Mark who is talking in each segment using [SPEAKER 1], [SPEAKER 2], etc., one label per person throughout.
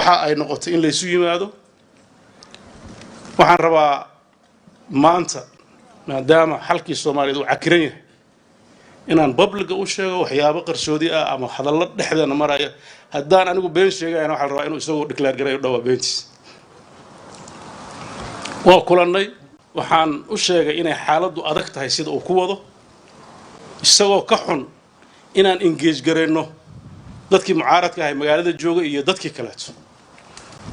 [SPEAKER 1] waxa ay noqotay in la isu yimaado waxaan rabaa maanta maadaama xalkii Soomaaliyeed uu cakiran yahay inaan public u sheego waxyaabo qarsoodi ah ama hadallo dhexdeena maraya haddaan anigu been sheegayna waxaan rabaa inuu isagoo declare gareeyo dhawaa beentiis waa kulannay waxaan u sheegay inay xaaladdu adag tahay sida uu ku wado isagoo ka xun inaan engage gareyno dadkii mucaaradka ahay magaalada jooga iyo dadkii kale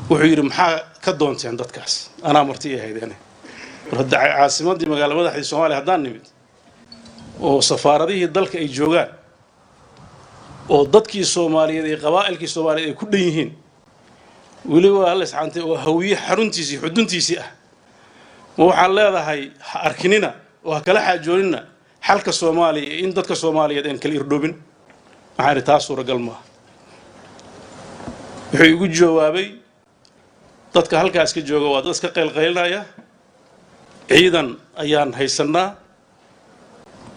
[SPEAKER 1] wuxuu yiri maxaa ka doonteen dadkaas ana martii ahaydeen warda caasimadii magaalada madaxda Soomaaliya hadaan nimid oo safaaradihii dalka ay joogaan oo dadkii Soomaaliyeed ee qabaa'ilkii Soomaaliyeed ay ku dhan yihiin wali waa la isxaantay oo hawiye xaruntiisii xuduntiisii ah waxaan leedahay arkinina oo kala xaajoonina xalka Soomaaliya in dadka Soomaaliyeed aan kala irdhoobin waxaan taas suuragal ma wuxuu igu jawaabay dadka halkaas ka jooga waa dadka qeylqeylnaya ciidan ayaan haysanaa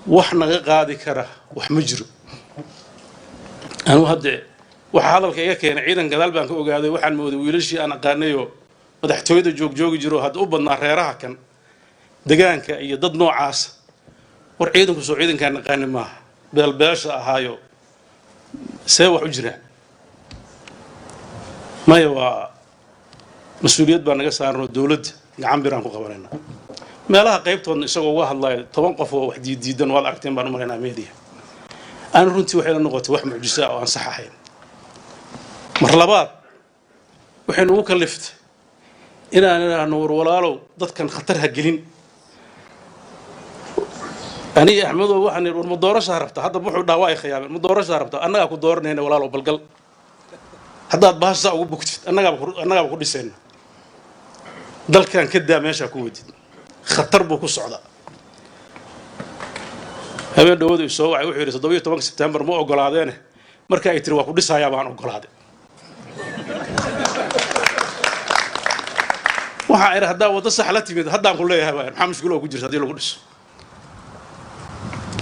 [SPEAKER 1] wax naga qaadi kara wax ma jiro anu hadda waxa hadalka iga keenay ciidan gadaal baan ka ogaaday waxaan mooday wiilashii aan aqaanayo madaxtooyada joogi jiro hadda u badnaa reeraha kan deegaanka iyo dad noocaas war ciidanku soo ciidankaan aqaan ma beelbeesha ahaayo see wax u jira maya waa mas'uuliyad baan naga saarno dawladda gacan biraan ku qabanayna meelaha qaybtoodna isagoo uga hadlay 10 qof oo wax diidan wad aragteen baan u maleynaa media aan runtii waxay la noqotay wax mucjiso ah oo aan sax ahayn mar labaad waxaynu u kaliftay inaan war walaalow dadkan khatar ha gelin ani Axmed oo waxaan war doorasho rabta hadda wuxuu dhaaway khiyaameen doorasho rabta annaga ku dooranayna walaalow balgal haddaad baasha ugu bugtid annaga ku dhisayna dalkan ka daa meesha ku wadid khatar buu ku socdaa habeen dhawada soo wacay wuxuu yiri 17 September ma ogolaadeen marka ay tiri waa ku dhisayaa baan ogolaaday waxa ay hadda wada sax la timid haddaan ku leeyahay maxaa mushkil oo ku jirta hadii lagu dhiso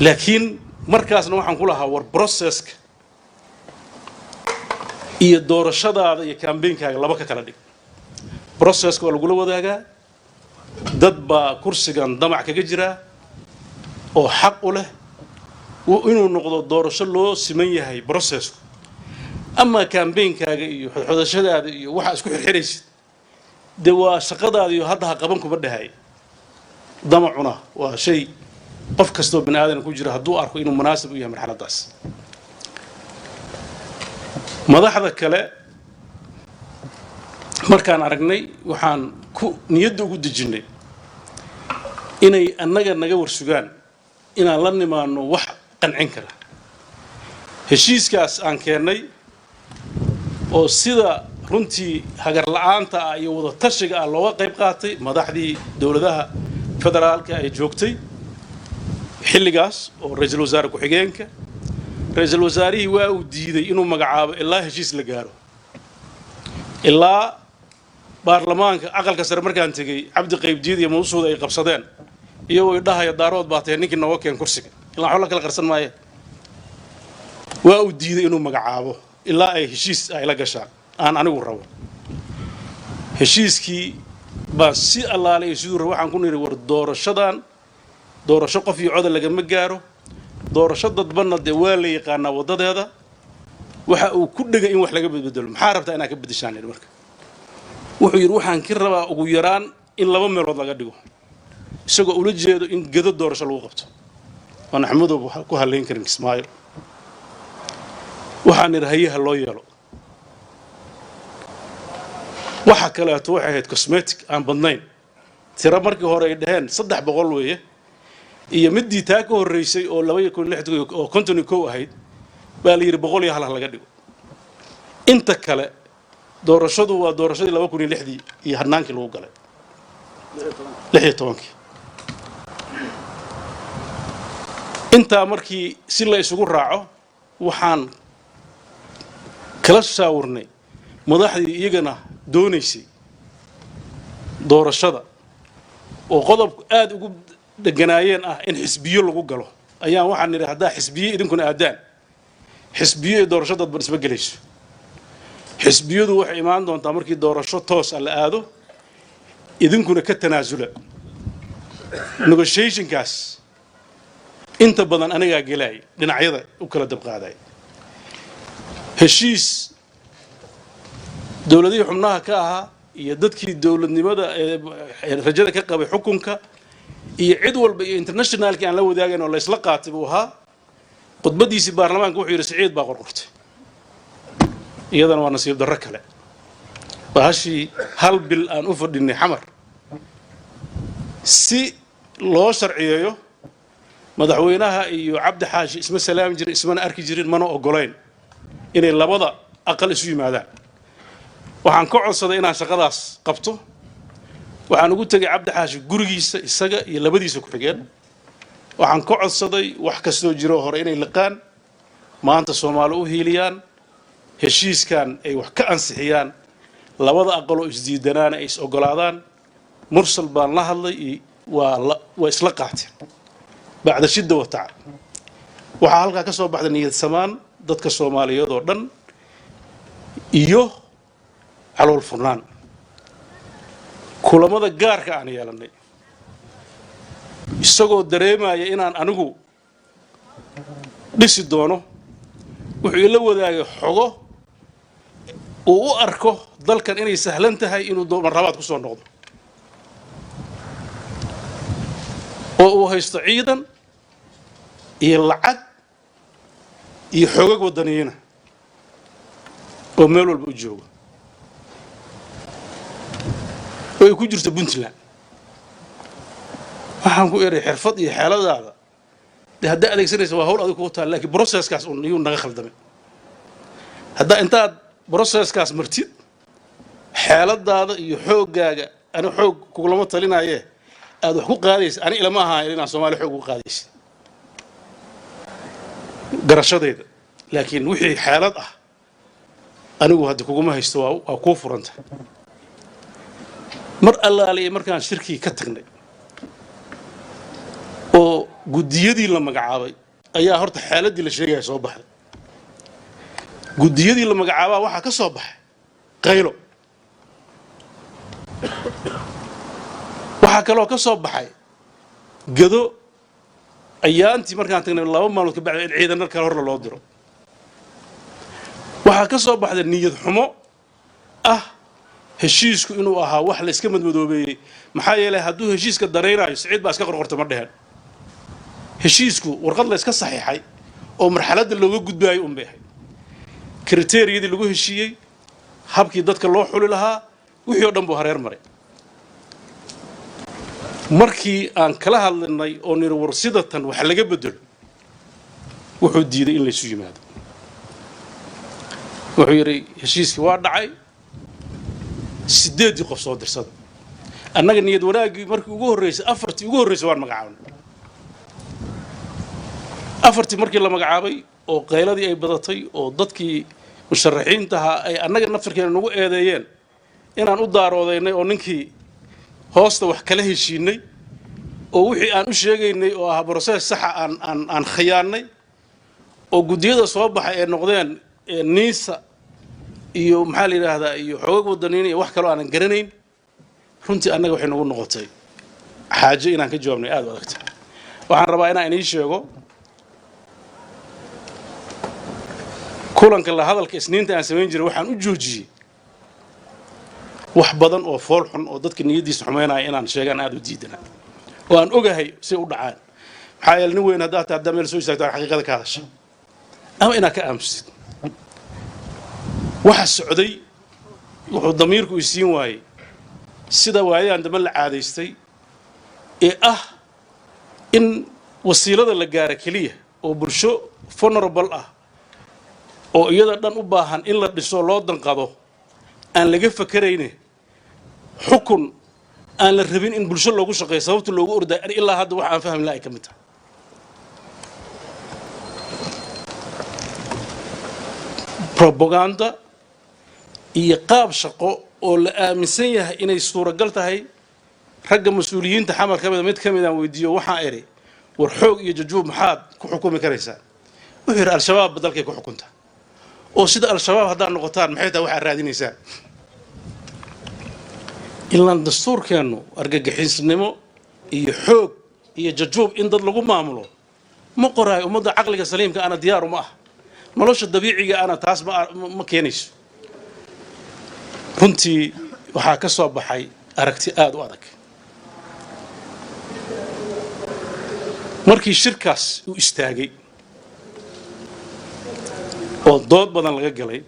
[SPEAKER 1] laakiin markaasna waxaan ku lahaa war processka iyo doorashadaada iyo campaign-kaaga laba ka kala dhig processka waa lagu la wadaagaa dad baa kursigan damac kaga jira oo xaq u leh inuu noqdo doorasho loo siman yahay processku ama campaign-kaaga iyo xodashadaada iyo waxa isku xirxiraysid de waa shaqadaada iyo hadda qaban kuma dhahay damacuna waa shay qof kasto bini aadan ku jira hadduu arko inuu munaasib u yahay marxaladaas madaxda kale markaan aragnay waxaan ku niyadda ugu dejinay inay annaga naga warsugaan inaan la nimaano wax qancin kara heshiiskaas aan keenay oo sida runtii hagar la'aanta ah iyo wada tashiga ah looga qayb qaatay madaxdii dawladaha federaalka ay joogtay xilligaas oo ra'iisul wasaare ku xigeenka ra'iisul wasaarihii waa uu diiday inuu magacaabo ilaa heshiis la gaaro ilaa baarlamaanka aqalka sare markaan tagay Cabdi Qaybdiid iyo Muusuud ay qabsadeen iyagoo idhahay daarood baatay ninkii nooga keen kursiga ilaa xol kala qarsan maayo waa uu diiday inuu magacaabo ilaa ay heshiis ay la gashaan aan anigu rabo heshiiskii baa si allaalay sidoo waxaan ku niri war doorasho qof iyo cod laga ma gaaro doorasho dadbana de waa la yaqaana wadadeeda waxa uu ku dhigay in wax laga bedelo maxaa rabtaa inaad ka bedeshaan marka wuxuu yiri waxaan ka rabaa ugu yaraan in laba meelood laga dhigo isagoo ula jeedo in gado doorasho lagu qabto aan Axmed ku haleyn karin Ismaaciil waxaan irahayaha loo yeelo waxa kale oo waxay ahayd cosmetic aan badnayn tira markii hore ay dhaheen 300 weeye iyo midii taa ka horeysay oo 260 oo konton ko ahayd baa la yiri 100 iyo hal laga dhigo inta kale doorashadu waa doorashadii 2006 iyo hadnaankii lagu galay 16 inta markii si la isugu raaco waxaan kala shaawirnay madaxdii iyagana doonaysay doorashada oo qodob aad ugu deganaayeen ah in xisbiyo lagu galo ayaan waxaan niri hadaa xisbiyo idinkuna aadaan xisbiyo doorashada dadban isba galayso xisbiyadu waxay imaan doontaa markii doorasho toos ah la aado idinkuna ka tanaasula negotiationkaas inta badan anigaa gelay dhinacyada u kala dabqaaday heshiis dawladihii xubnaha ka ahaa iyo dadkii dawladnimada rajada ka qabay xukunka iyo cid walba iyo internationalki aan la wadaagayn oo la isla qaatay buu ahaa khudbadiisii baarlamaanka wuxuu yidhi Siciid baa qorqortay iyadana waa nasiib darro kale bahashii hal bil aan u fadhinay xamar si loo sharciyeeyo madaxweynaha iyo Cabdi Xaashi isma salaam jirin ismana arki jirin mana ogolayn inay labada aqal isu yimaadaan waxaan ka codsaday inaan shaqadaas qabto waxaan ugu tagay Cabdi Xaashi gurigiisa isaga iyo labadiisa ku xigeen waxaan ka codsaday wax kastoo jiro hore inay liqaan maanta Soomaali u hiiliyaan heshiiskan ay wax ka ansixiyaan labada aqal oo isdiidanaana ay is ogolaadaan mursal baan la hadlay waa isla qaateen bacda shidda wa tacab waxaa halkaa ka soo baxday niyad samaan dadka Soomaaliyeed oo dhan iyo calool furnaan kulamada gaarka aan yeelanay isagoo dareemaya inaan anigu dhisi doono wuxuu ila wadaagay xogo uu u arko dalkan inay sahlan tahay inuu marlabaad ku soo noqdo oo uu haysto ciidan iyo lacag iyo xogag wadaniina oo meel walba u jooga oo ay ku jirto Puntland waxaan ku eray xirfad iyo xeeladaada hadda adeegsanaysa waa hawl adag ku taal laakiin processkaas uu naga khaldamay hadda intaad processkaas martid xeeladaada iyo xoogaaga ana xoog kugulama talinaaye aad wax ku qaadaysa ani ilama aha inaan Soomaali xoog ku qaadaysa garashadeeda laakiin wixii xeelad ah anigu hadda kuguma haysto waa ku furanta mar allaale markaan shirkii ka tagnay oo gudiyadii la magacaabay ayaa horta xaaladii la sheegay soo baxday gudiyadii la magacaabaa waxa ka soo baxay qaylo waxa kale oo ka soo baxay gado ayaantii markaan tagnay 2 maalmood ka bacdi ciidan kale hor loo diro waxa ka soo baxday niyad xumo ah heshiisku inuu ahaa wax la iska madmadoobeeyay maxaa yeelay hadduu heshiiska dareenayo Siciid baa iska qorqortay ma dheheen heshiisku warqad la iska saxiixay oo marxaladda looga gudbaayo u baahay kriteeriyadii lagu heshiiyay habkii dadka loo xuli lahaa wixii oo dhan buu hareer maray markii aan kala hadlanay oo nir warsidatan wax laga bedelo wuxuu diiday in la isu yimaado wuxuu yiri heshiiskii waa dhacay 8 qof soo dirsada annaga niyad wanaagii markii ugu horeysay afartii ugu horeysay waan magacaabnay afartii markii la magacaabay oo qayladii ay badatay oo dadkii musharaxiinta ay annaga naftirkeena nagu eedeeyeen inaan u daaroodeynay oo ninkii hoosta wax kala heshiinay oo wixii aan u sheegaynay oo ah process sax aan khiyaanay oo gudiyada soo baxay ee noqdeen niisa iyo maxaa la yiraahdaa iyo xoog wadaniin iyo wax kale oo aan garanayn runtii annaga waxay nagu noqotay xaaje inaan ka jawaabnay aad u adagtay waxaan rabaa inaan inii sheego kulanka la hadalka isniinta aan sameyn jiray waxaan u joojiyay wax badan oo fool xun oo dadka niyadiisa xumeynaya inaan sheegan aad u diidana oo aan ogahay si u dhacaan maxaa yeelay nin weyn hadda taa meel soo istaagto xaqiiqada ka hadashay ama inaa ka aamusid waxa socday wuxuu damiirku isiin waayay sida waayaan dama la caadaystay ee ah in wasiilada la gaaro kaliya oo bulsho vulnerable ah oo iyada dhan u baahan in la dhiso loo danqado aan laga fakarayne xukun aan la rabin in bulsho loogu shaqeeyo sababta loogu orday ilaa hadda waxa aan fahmi lahayn kamid tahay propaganda iyo qaab shaqo oo la aaminsan yahay inay suuragal tahay ragga mas'uuliyiinta xamar kamid mid kamid aan weydiiyo waxaan eri war xoog iyo jajuub maxaad ku xukumi karaysaa wuxuu yiri al-shabaab dalkay ku xukunta oo sida al-shabaab haddaan noqotaan maxay tahay waxaad raadinaysaan ilaan dastuurkeennu argagixisnimo iyo xoog iyo jajuub in dad lagu maamulo ma qoraayo ummadda caqliga saliimka ana diyaar uma ah nolosha dabiiciga ana taas ma keenayso runtii waxaa ka soo baxay aragti aad u adag markii shirkaas uu istaagay oo dood badan laga galay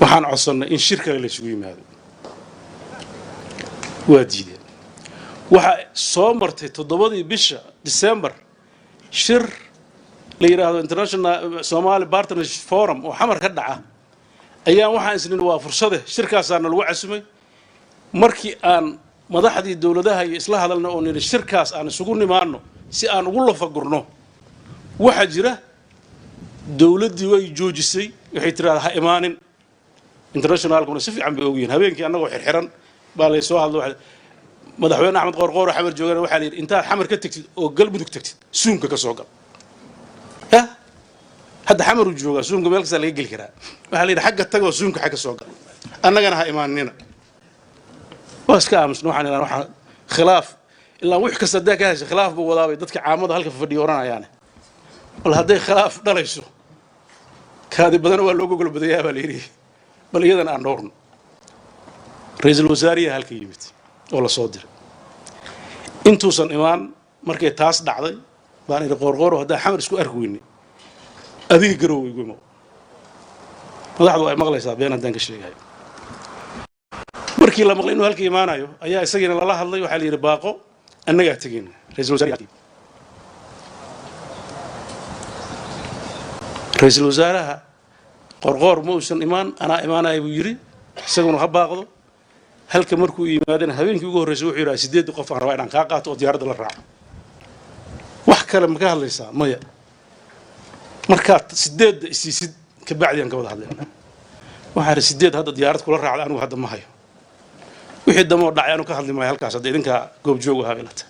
[SPEAKER 1] waxaan codsannay in shir kale la isugu yimaado waa diideen waxaa soo martay 7 bisha December shir la yiraahdo International Somali Partnership Forum oo xamar ka dhaca ayaan waxaan isnin waa fursad shirkaasana lagu casumay markii aan madaxdii dawladaha iyo isla hadalna oo niri shirkaas aan isugu nimaano si aan ugu lafagurno waxa jira dawladii way joojisay waxay tiraahdaa ha imaanin internationalkuna si fiican bay ogyihiin habeenkii annagoo xirxiran baa la soo hadlo madaxweyne Axmed Qoorqoor xamar joogana waxa la yiri intaad xamar ka tagtid oo galmudug tagtid suumka ka soo gal hadda xamar uu joogaa suumka meel kasta laga gali karaa waxa la yiri xagga tag oo suumka xagga soo gal annagana ha imaanina واسكا امس نوحان الى نوحان خلاف الا وخ كسدا كاش خلاف بو وداوي ددك عامده halka fadhiyoranayaan wal haday khilaaf dhalayso kaadi badan waa loogu gulbadayaa baa leeyahay bal iyadan aan dhowrno ra'iisul wasaariga halka yimid oo la soo diray intuusan imaan markay taas dhacday baan ila qoorqoor hadaa xamar isku arkweyni adiga garow igu ma madaxdu ay maqlaysaa been hadan ka sheegay markii la maqlay inuu halka imaanayo ayaa isagina la hadlay waxa la yiri baaqo annaga tagin ra'iisul wasaaraha qorqoor muusan imaan ana imaanay buu yiri isaguna ha baaqdo halka markuu yimaadana habeenkii ugu horeysay wuxuu yiraahdaa 8 qof aan rabaa inaan ka qaato oo diyaaradda la raaco wax kale ma ka hadlaysaa maya marka 8 isiisid ka bacdi aan ka wada hadlayna waxa 8 hadda diyaarad kula raacday anigu hadda ma hayo wixii damo dhacay anu ka hadlimay halkaas hadda idinka goob joog ahaa ilata